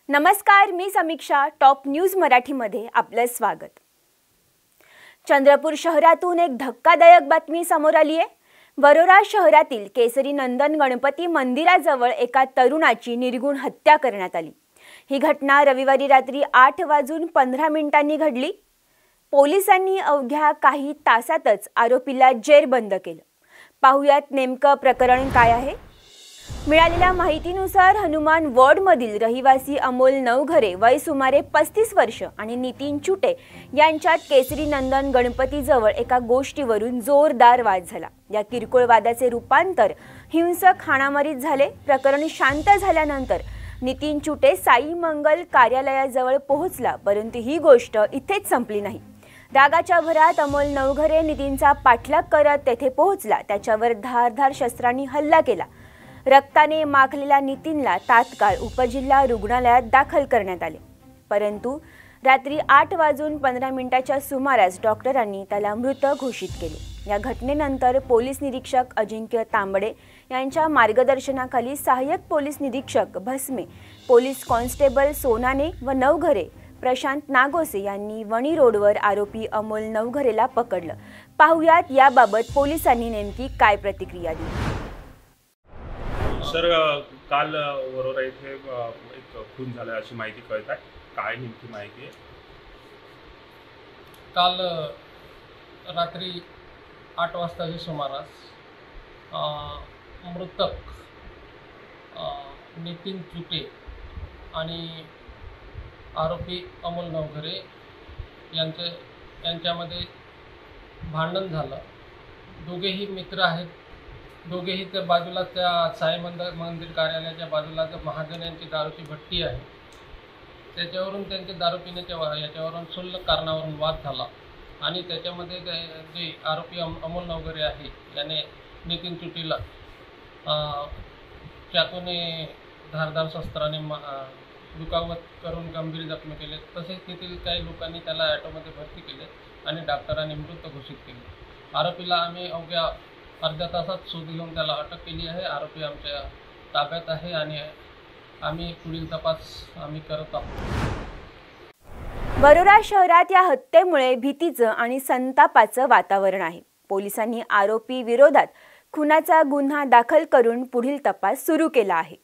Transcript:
नमस्कार, मी समीक्षा. Top news मराठीमध्ये आपलं स्वागत. चंद्रपूर शहरातून एक धक्कादायक बातमी समोर आली आहे. वरोरा शहरातील केसरी नंदन गणपती मंदिराजवळ एका तरुणाची निर्गुण हत्या करण्यात आली. ही घटना रविवारी रात्री 8:15 घडली. पोलिसांनी अवघ्या काही तासातच आरोपीला जेरबंद केलं. पाहुयात नेमकं प्रकरण काय आहे. मिळालेल्या माहितीनुसार हनुमान वॉर्डमधील रहिवासी अमोल नवघरे वय सुमारे 35 वर्ष आणि नितीन चुटे यांच्यात केसरी नंदन गणपतीजवळ एका गोष्टीवरून जोरदार वाद झाला. या किरकोळ वादाचे रूपांतर हिंसक हाणामारीत झाले. प्रकरण शांत झाल्यानंतर नितीन चुटे साई मंगल कार्यालयाजवळ पोहोचला, परंतु ही गोष्ट इथेच संपली नाही. रागाच्या भरात अमोल नवघरे नितीनचा पाठलाग करत तेथे पोहोचला. त्याच्यावर धारधार शस्त्रांनी हल्ला केला. रक्ताने माखलेल्या नितीनला तात्काळ उपजिल्हा रुग्णालयात दाखल करण्यात आले, परंतु रात्री 8:15 सुमारास डॉक्टरांनी त्याला मृत घोषित केले. या घटनेनंतर पोलीस निरीक्षक अजिंक्य तांबडे यांच्या मार्गदर्शनाखाली सहाय्यक पोलीस निरीक्षक भस्मे, पोलीस कॉन्स्टेबल सोनाने व नवघरे प्रशांत नागोसे यांनी वणी रोडवर आरोपी अमोल नवघरेला पकडलं. पाहुयात याबाबत पोलिसांनी नेमकी काय प्रतिक्रिया दिली. सर, काल वरोरा इथे एक खून झाला अशी माहिती कळत आहे. काय नेमकी माहिती आहे? काल रात्री 8 वाजताच्या सुमारास मृतक नितीन चुटे आणि आरोपी अमोल नवघरे यांच्यामध्ये भांडण झालं. दोघेही मित्र आहेत. दोघेही त्या बाजूला त्या साई मंदिर कार्यालयाच्या बाजूला त्या महाजन यांची दारूची भट्टी आहे, त्याच्यावरून त्यांचे दारू पिण्याच्या याच्यावरून क्षुल्लक कारणावरून वाद झाला आणि त्याच्यामध्ये जे आरोपी अमोल नवघरे आहे याने नितीन चुटीला चाकूने धारदार शस्त्राने दुखावत करून गंभीर जखमी केले. तसेच तेथील काही लोकांनी त्याला ॲटोमध्ये भरती केले आणि डॉक्टरांनी मृत घोषित केले. आरोपीला आम्ही अवघ्या अर्ध्या तासात शोध घेऊन त्याला अटक केली आहे. आरोपी आमच्या ताब्यात आहे आणि आम्ही पुढील तपास करत आहोत. वरोरा शहरात या हत्येमुळे भीतीचं आणि संतापाचं वातावरण आहे. पोलिसांनी आरोपी विरोधात खुनाचा गुन्हा दाखल करून पुढील तपास सुरू केला आहे.